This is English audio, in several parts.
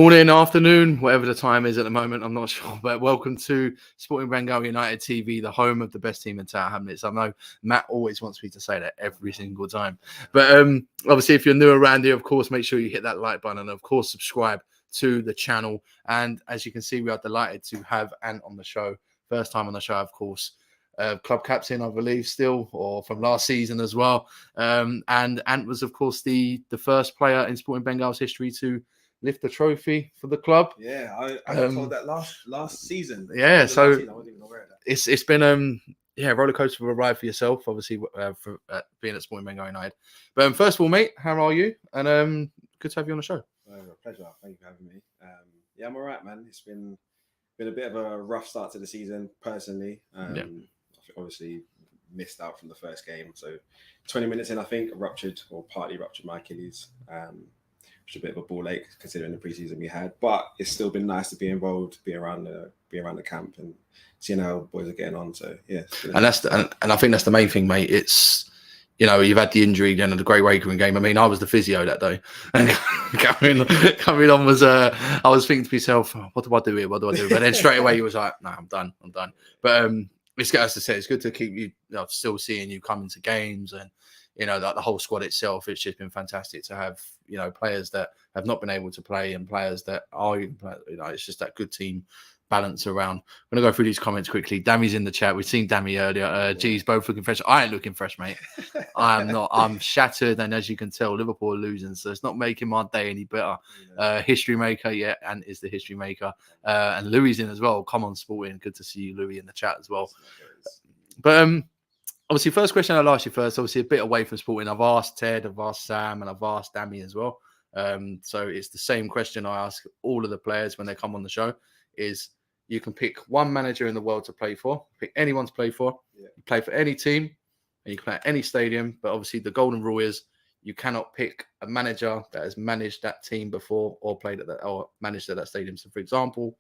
Morning, afternoon, whatever the time is at the moment, I'm not sure. But welcome to Sporting Bengal United TV, the home of the best team in Tower Hamlets. I know Matt always wants me to say that every single time. But obviously, if you're new around here, of course, make sure you hit that like button and, of course, subscribe to the channel. And as you can see, we are delighted to have Ant on the show. First time on the show, of course. Club captain, I believe, still, or from last season as well. And Ant was, of course, the first player in Sporting Bengal's history to lift the trophy for the club. Yeah, I got told that last season. Yeah, so I wasn't even aware of that. it's been roller coaster of a ride for yourself, obviously, for being at Sporting Bengal United. But first of all, mate, how are you? And good to have you on the show. Pleasure. Thank you for having me. Yeah, I'm all right, man. It's been a bit of a rough start to the season, personally. Obviously missed out from the first game. So 20 minutes in, I think, partly ruptured my Achilles. Which is a bit of a ball ache considering the preseason we had, but it's still been nice to be involved, be around the camp and seeing how boys are getting on. So yeah, and I think that's the main thing, mate. It's, you know, you've had the injury and the Great Wakering game. I mean, I was the physio that day, and coming on was I was thinking to myself, what do I do here? What do I do? But then straight away he was like, I'm done. But it's, as I said, it's good to keep you know, still seeing you come into games and, you know, that the whole squad itself. It's just been fantastic to have, you know, players that have not been able to play and players that are, you know, it's just that good team balance around. I'm going to go through these comments quickly. Dammy's in the chat. We've seen Dammy earlier. Geez, both looking fresh. I ain't looking fresh, mate. I am not. I'm shattered. And as you can tell, Liverpool are losing. So it's not making my day any better. History maker, yeah, and is the history maker. And Louis in as well. Come on, Sporting. Good to see you, Louis, in the chat as well. But obviously, first question I'll ask you first, obviously a bit away from Sporting. I've asked Ted, I've asked Sam, and I've asked Dammy as well. So it's the same question I ask all of the players when they come on the show, is you can pick one manager in the world to play for, pick anyone to play for, you play for any team, and you can play at any stadium. But obviously the golden rule is you cannot pick a manager that has managed that team before or played at that or managed at that stadium. So for example,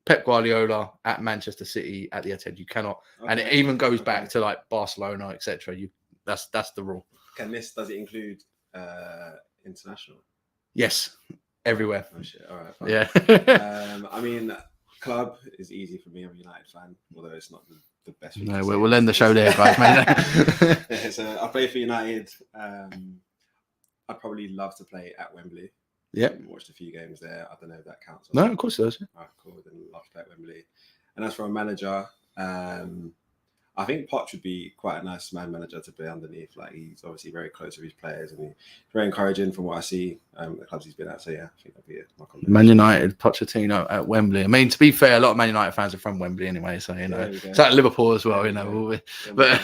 Pep Guardiola at Manchester City at the Etihad, you cannot, and it even goes back to like Barcelona, etc. That's the rule. Does it include international? Yes, everywhere. Oh shit! All right. Fine. Yeah. I mean, club is ezy for me. I'm a United fan, although it's not the best. No, we'll end the show there, guys. Mate. So I play for United. I'd probably love to play at Wembley. Yeah, watched a few games there. I don't know if that counts. No, of course it does. All right, cool. Then love to play at Wembley. And as for a manager, I think Poch would be quite a nice manager to play underneath. Like, he's obviously very close with his players and he's very encouraging from what I see. The clubs he's been at. So yeah, I think that'd be my comment. Man United, Pochettino at Wembley. I mean, to be fair, a lot of Man United fans are from Wembley anyway. So you know, it's like Liverpool as well. You know, but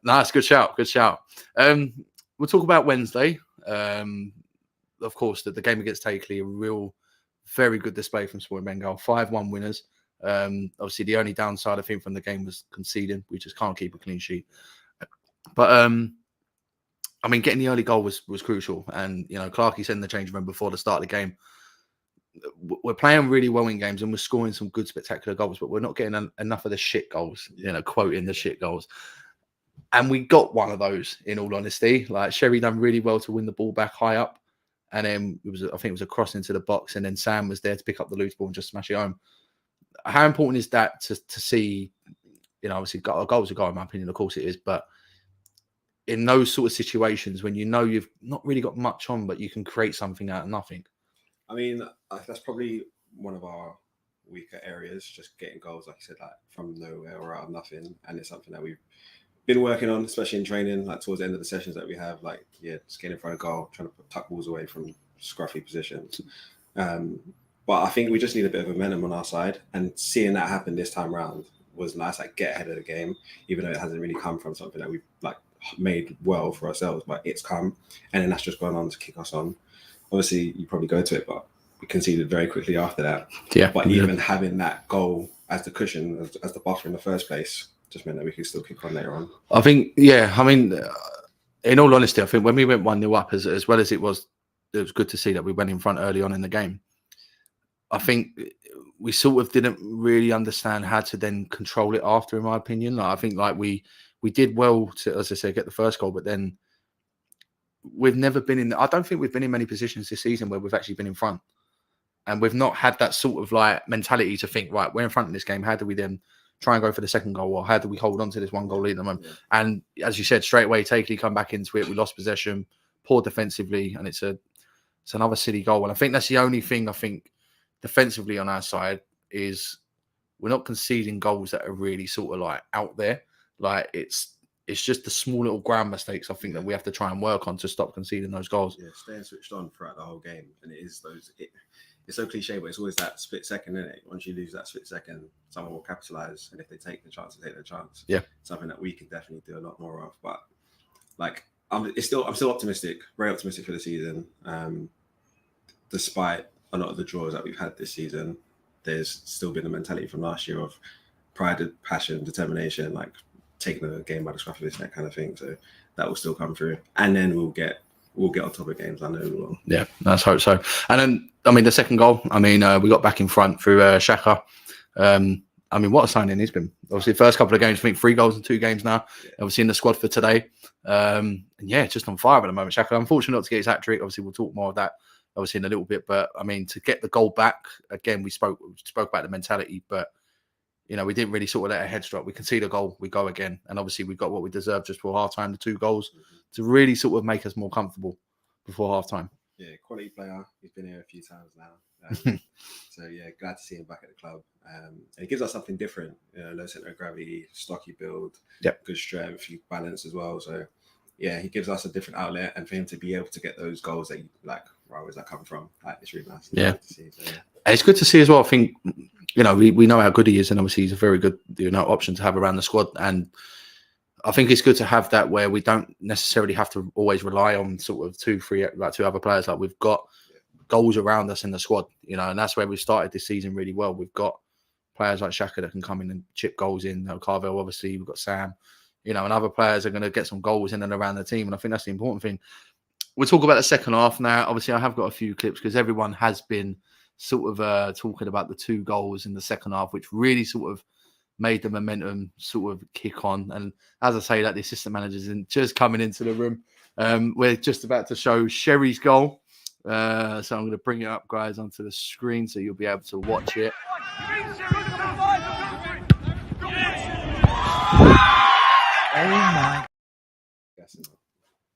no, it's a good shout. Good shout. We'll talk about Wednesday. Of course, the game against Takeley, very good display from Sporting Bengal. 5-1 winners. Obviously, the only downside I think from the game was conceding. We just can't keep a clean sheet. But I mean, getting the early goal was crucial. And you know, Clarkey said in the change room before the start of the game, we're playing really well in games and we're scoring some good, spectacular goals, but we're not getting enough of the shit goals. You know, quoting the shit goals. And we got one of those. In all honesty, like Sherri done really well to win the ball back high up. And then I think it was a cross into the box, and then Sam was there to pick up the loose ball and just smash it home. How important is that to see? You know, obviously, a goal's a goal, in my opinion. Of course, it is. But in those sort of situations, when you know you've not really got much on, but you can create something out of nothing. I mean, that's probably one of our weaker areas, just getting goals, like you said, like from nowhere or out of nothing. And it's something that we've been working on, especially in training, like towards the end of the sessions that we have, like, just getting in front of goal, trying to tuck balls away from scruffy positions. But I think we just need a bit of momentum on our side, and seeing that happen this time round was nice. Like, get ahead of the game, even though it hasn't really come from something that we've like made well for ourselves, but it's come, and then that's just gone on to kick us on. Obviously, you probably go to it, but we conceded very quickly after that. Yeah. But even having that goal as the cushion, as the buffer in the first place, just meant that we could still kick on later on. I think, yeah, I mean, in all honesty, I think when we went 1-0 up, as well as it was good to see that we went in front early on in the game. I think we sort of didn't really understand how to then control it after, in my opinion. Like, I think like we did well to, as I said, get the first goal, but then we've never been in. I don't think we've been in many positions this season where we've actually been in front. And we've not had that sort of like mentality to think, right, we're in front of this game. How do we then try and go for the second goal? Or how do we hold on to this one goal lead at the moment? Yeah. And as you said, straight away, Takeley come back into it. We lost possession, poor defensively, and it's another silly goal. And I think that's the only thing I think defensively on our side is we're not conceding goals that are really sort of like out there. Like it's just the small little ground mistakes I think that we have to try and work on to stop conceding those goals. Yeah, staying switched on throughout the whole game. And it is those, it's so cliche, but it's always that split second, isn't it? Once you lose that split second, someone will capitalize. And if they take the chance, they take the chance. Yeah. Something that we can definitely do a lot more of. But like, I'm still optimistic, very optimistic for the season. Despite a lot of the draws that we've had this season, there's still been a mentality from last year of pride, passion, determination, like taking the game by the scruff of his neck kind of thing. So that will still come through. And then we'll get on top of games. I know we will. Yeah, let's hope so. And then, I mean, the second goal, I mean, we got back in front through Chaka. I mean, what a signing he's been. Obviously, the first couple of games, I think 3 goals in 2 games now. Yeah. Obviously, in the squad for today. And yeah, just on fire at the moment, Chaka. Unfortunately, not to get his hat-trick. Obviously, we'll talk more of that, obviously, in a little bit. But, I mean, to get the goal back, again, we spoke about the mentality, but you know, we didn't really sort of let our heads drop. We concede a goal, we go again. And obviously we got what we deserved just before half-time, the 2 goals, to really sort of make us more comfortable before half-time. Yeah, quality player. He's been here a few times now. So, yeah, glad to see him back at the club. And it gives us something different. You know, low centre of gravity, stocky build, good strength, balance as well. So, yeah, he gives us a different outlet. And for him to be able to get those goals that, like, where's that come from? Like, it's really nice. Yeah. To see, so, yeah. And it's good to see as well. I think, you know, we know how good he is, and obviously he's a very good, you know, option to have around the squad. And I think it's good to have that where we don't necessarily have to always rely on sort of 2 other players. Like we've got goals around us in the squad, you know, and that's where we started this season really well. We've got players like Chaka that can come in and chip goals in. Carvel, obviously, we've got Sam, you know, and other players are going to get some goals in and around the team. And I think that's the important thing. We'll talk about the second half now. Obviously, I have got a few clips because everyone has been sort of talking about the 2 goals in the second half, which really sort of made the momentum sort of kick on. And as I say that, the assistant managers just coming into the room. We're just about to show Sherri's goal. So I'm going to bring it up, guys, onto the screen so you'll be able to watch it. Oh my.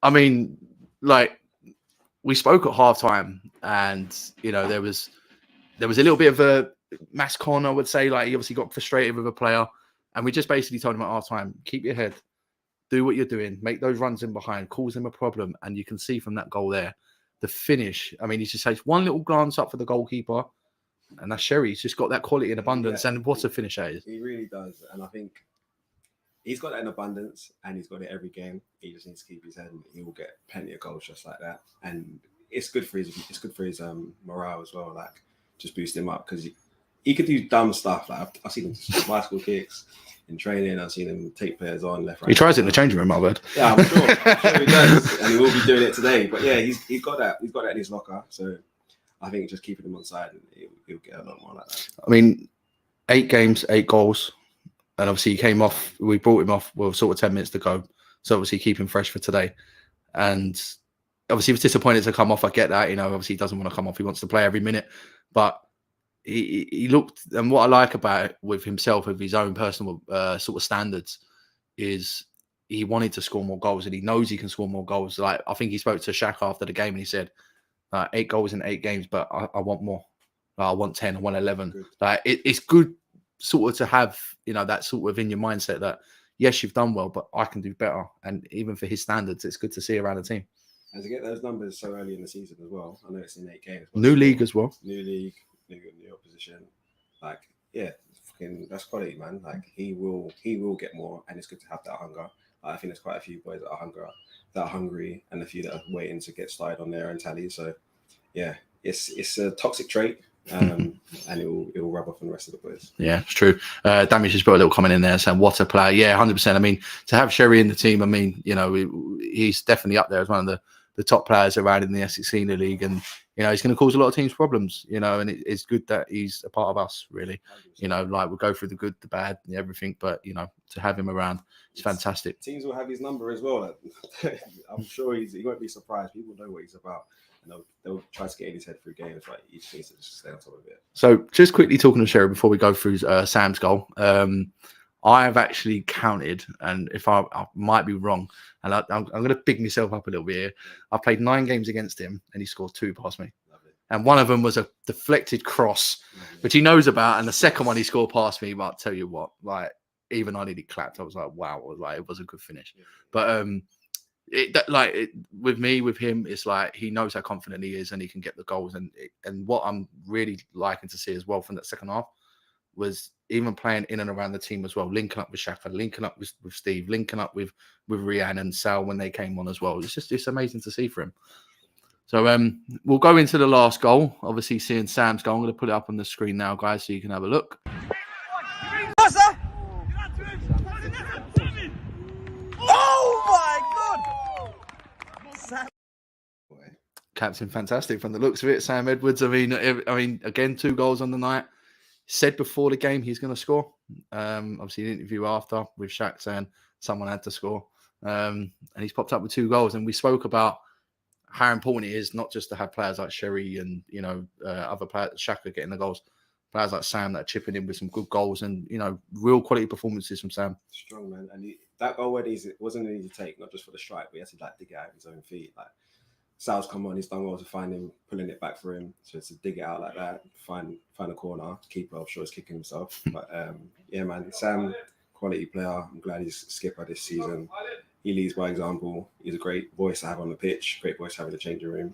I mean, like, we spoke at halftime, and, you know, there was a little bit of a mass con, I would say. Like, he obviously got frustrated with a player, and we just basically told him at halftime, keep your head, do what you're doing, make those runs in behind, cause them a problem. And you can see from that goal there, the finish. I mean, he just takes one little glance up for the goalkeeper, and that's Sherri. He's just got that quality in abundance, and what a finish that is. He really does. And I think he's got that in abundance, and he's got it every game. He just needs to keep his head, and he will get plenty of goals just like that. And it's good for his morale as well. Like, just boost him up, because he could do dumb stuff. Like I've seen him do bicycle kicks in training. I've seen him take players on left, right. He tries it in the changing room, I bet. Yeah, I'm sure he does, and he will be doing it today. But yeah, he's got that. He's got that in his locker. So I think just keeping him on side, he'll get a lot more like that. I mean, 8 games, 8 goals. And obviously he came off, we brought him off with sort of 10 minutes to go. So obviously keep him fresh for today. And obviously he was disappointed to come off. I get that, you know, obviously he doesn't want to come off. He wants to play every minute. But he looked, and what I like about it with himself, with his own personal sort of standards, is he wanted to score more goals, and he knows he can score more goals. Like, I think he spoke to Chaka after the game, and he said, 8 goals in 8 games, but I want more. I want 10, I want 11. Good. Like, it's good sort of to have, you know, that sort of in your mindset that, yes, you've done well, but I can do better. And even for his standards, it's good to see around the team. And to get those numbers so early in the season as well. I know it's in 8 games. New league as well. New league, new opposition. Like, yeah, that's quality, man. Like, he will get more, and it's good to have that hunger. I think there's quite a few boys that are hungry, and a few that are waiting to get started on their own tally. So, yeah, it's a toxic trait. And it will rub off on the rest of the boys. Yeah, it's true. Damage just put a little comment in there saying, what a player. Yeah, 100%. I mean, to have Sherri in the team, I mean, you know, he's definitely up there as one of the top players around in the Essex Senior League. And, you know, he's going to cause a lot of teams problems, you know, and it's good that he's a part of us, really. 100%. You know, like, we'll go through the good, the bad, and everything, but, you know, to have him around, it's fantastic. Teams will have his number as well. I'm sure he won't be surprised. People know what he's about. and they'll try to get in his head through games, but he just needs to just stay on top of it. So just quickly talking to Sherri before we go through Sam's goal. I have actually counted, and if I might be wrong, and I'm going to big myself up a little bit here. I played 9 games against him, and he scored 2 past me. Lovely. And one of them was a deflected cross, which he knows about, and the second one he scored past me. But I'll tell you what, like even I nearly clapped. I was like, wow, it was a good finish. Yeah. But with him, it's like he knows how confident he is, and he can get the goals. And what I'm really liking to see as well from that second half was even playing in and around the team as well, linking up with Chaka, linking up with Steve, linking up with Rian and Sal when they came on as well. It's amazing to see for him. So we'll go into the last goal. Obviously, seeing Sam's goal, I'm going to put it up on the screen now, guys, so you can have a look. Oh my God! Captain fantastic from the looks of it, Sam Edwards. I mean, again, 2 goals on the night. Said before the game he's going to score. Obviously, the interview after with Shaq saying someone had to score, and he's popped up with 2 goals. And we spoke about how important it is not just to have players like Sherri and other players, Chaka getting the goals, players like Sam that are chipping in with some good goals and real quality performances from Sam. Strong, man. And that goal wasn't an easy take, not just for the strike, but he had to dig it out of his own feet. Like Sal's come on, he's done well to find him, pulling it back for him. So to dig it out like that, find a corner, keeper, I'm sure he's kicking himself. But yeah, man, Sam, quality player. I'm glad he's skipper this season. He leads by example. He's a great voice to have on the pitch, great voice to have in the changing room.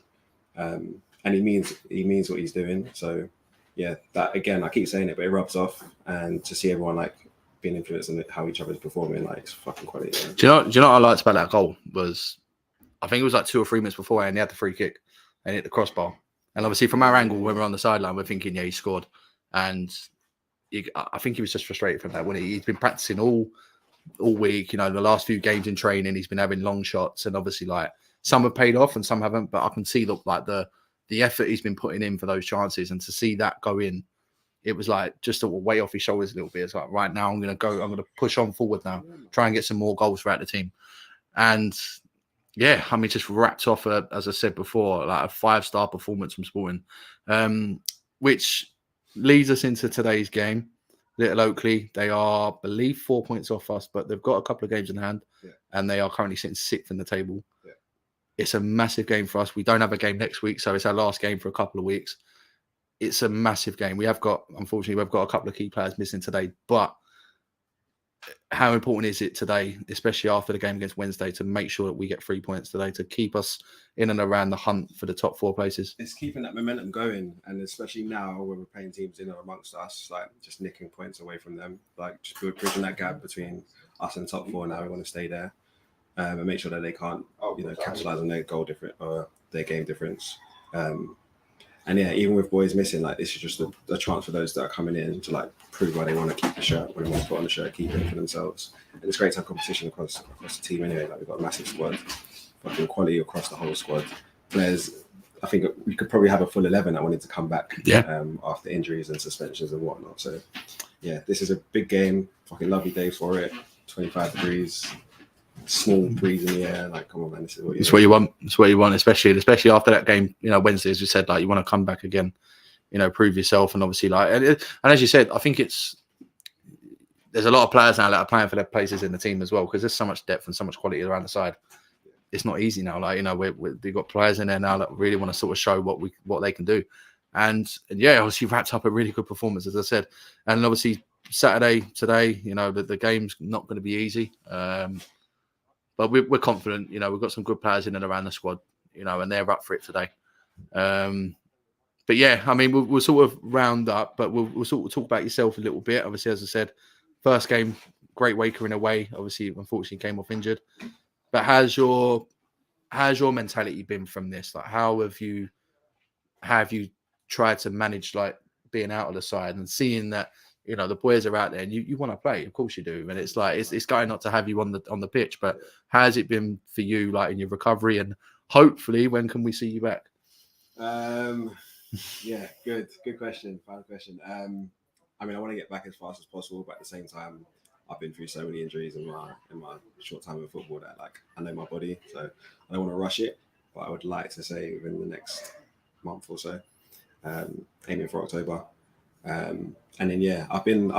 And he means what he's doing. So yeah, that again, I keep saying it, but it rubs off. And to see everyone like being influenced on how each other's performing, like it's fucking quality. Man. Do you know what I liked about that goal was, I think it was like 2 or 3 minutes before, and he had the free kick and hit the crossbar. And obviously, from our angle, when we're on the sideline, we're thinking, yeah, he scored. And I think he was just frustrated from that. When he's been practicing all week, the last few games in training, he's been having long shots, and obviously, like some have paid off and some haven't. But I can see the effort he's been putting in for those chances, and to see that go in, it was like just a weight off his shoulders a little bit. It's like, right now, I'm going to push on forward now, try and get some more goals throughout the team, and. Yeah, I mean, just wrapped off, as I said before, like a 5-star performance from Sporting, which leads us into today's game. Little Oakley, they are, I believe, 4 points off us, but they've got a couple of games in hand, and they are currently sitting 6th in the table. Yeah. It's a massive game for us. We don't have a game next week, so it's our last game for a couple of weeks. It's a massive game. Unfortunately, we've got a couple of key players missing today, but how important is it today, especially after the game against Wednesday, to make sure that we get 3 points today to keep us in and around the hunt for the top 4 places? It's keeping that momentum going, and especially now when we're playing teams in or amongst us, like just nicking points away from them, like just bridging that gap between us and the top 4. Now we want to stay there and make sure that they can't, capitalize on their goal difference or their game difference. And yeah, even with boys missing, like this is just a chance for those that are coming in to like prove why they want to keep the shirt, when they want to put on the shirt, keep it for themselves. And it's great to have competition across the team anyway. Like we've got a massive squad, fucking quality across the whole squad. Players, I think we could probably have a full 11 that wanted to come back after injuries and suspensions and whatnot. So yeah, this is a big game. Fucking lovely day for it. 25 degrees. Small breeze in the air, like come on, man, this is what you want. It's what you want, especially after that game. Wednesday, as you said, like you want to come back again, prove yourself, and obviously, like, and as you said, I think there's a lot of players now that are playing for their places in the team as well, because there's so much depth and so much quality around the side. It's not easy now. Like we've got players in there now that really want to sort of show what they can do, and yeah, obviously wrapped up a really good performance, as I said, and obviously Saturday today, the game's not going to be easy. But we're confident, we've got some good players in and around the squad, and they're up for it today. But yeah, I mean, we'll sort of round up, but we'll sort of talk about yourself a little bit. Obviously, as I said, first game, great Waker in a way. Obviously, unfortunately, came off injured. But how's your mentality been from this? Like, how have you tried to manage like being out of the side and seeing that? The boys are out there and you want to play, of course you do. And it's like, it's going not to have you on the pitch, but how has it been for you, like in your recovery, and hopefully when can we see you back? Yeah, good question. Final question. I mean, I want to get back as fast as possible, but at the same time, I've been through so many injuries in my short time in football that like I know my body, so I don't want to rush it. but I would like to say within the next month or so, aiming for October. And then I've been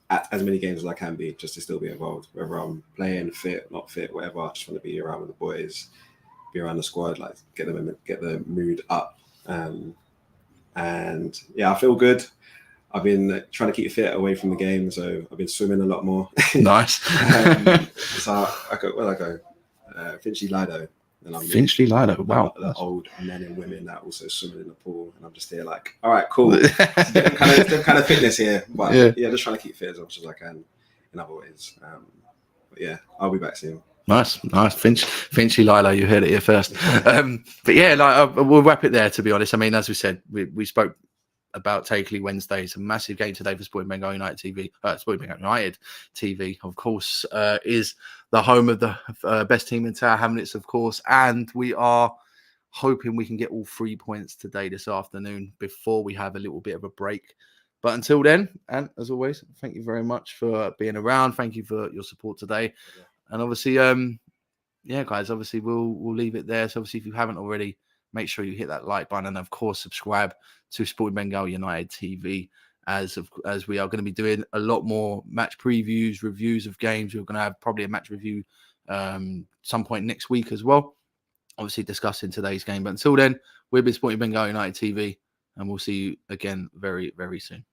at as many games as I can be, just to still be involved, whether I'm playing, fit, not fit, whatever. I just want to be around with the boys, be around the squad, like get the mood up. And I feel good. I've been trying to keep fit away from the game, so I've been swimming a lot more. Nice. So I go Finchley Lido. And I'm Finchley Lido, wow. The old men and women that also swimming in the pool, and I'm just here like, all right, cool. different kind of fitness here, but just trying to keep fit as much as I can in other ways. But I'll be back soon. Nice. Finchley Lido, you heard it here first. But we'll wrap it there. To be honest, I mean, as we said, we spoke about Takeley Wednesday. It's a massive game today for Sporting Bengal United TV. Sporting Bengal United TV, of course, is the home of the best team in Tower Hamlets, of course. And we are hoping we can get all 3 points today, this afternoon, before we have a little bit of a break. But until then, and as always, thank you very much for being around. Thank you for your support today. And obviously, guys, obviously we'll leave it there. So obviously, if you haven't already, make sure you hit that like button and, of course, subscribe to Sporting Bengal United TV as we are going to be doing a lot more match previews, reviews of games. We're going to have probably a match review some point next week as well, obviously discussing today's game. But until then, we've been Sporting Bengal United TV, and we'll see you again very, very soon.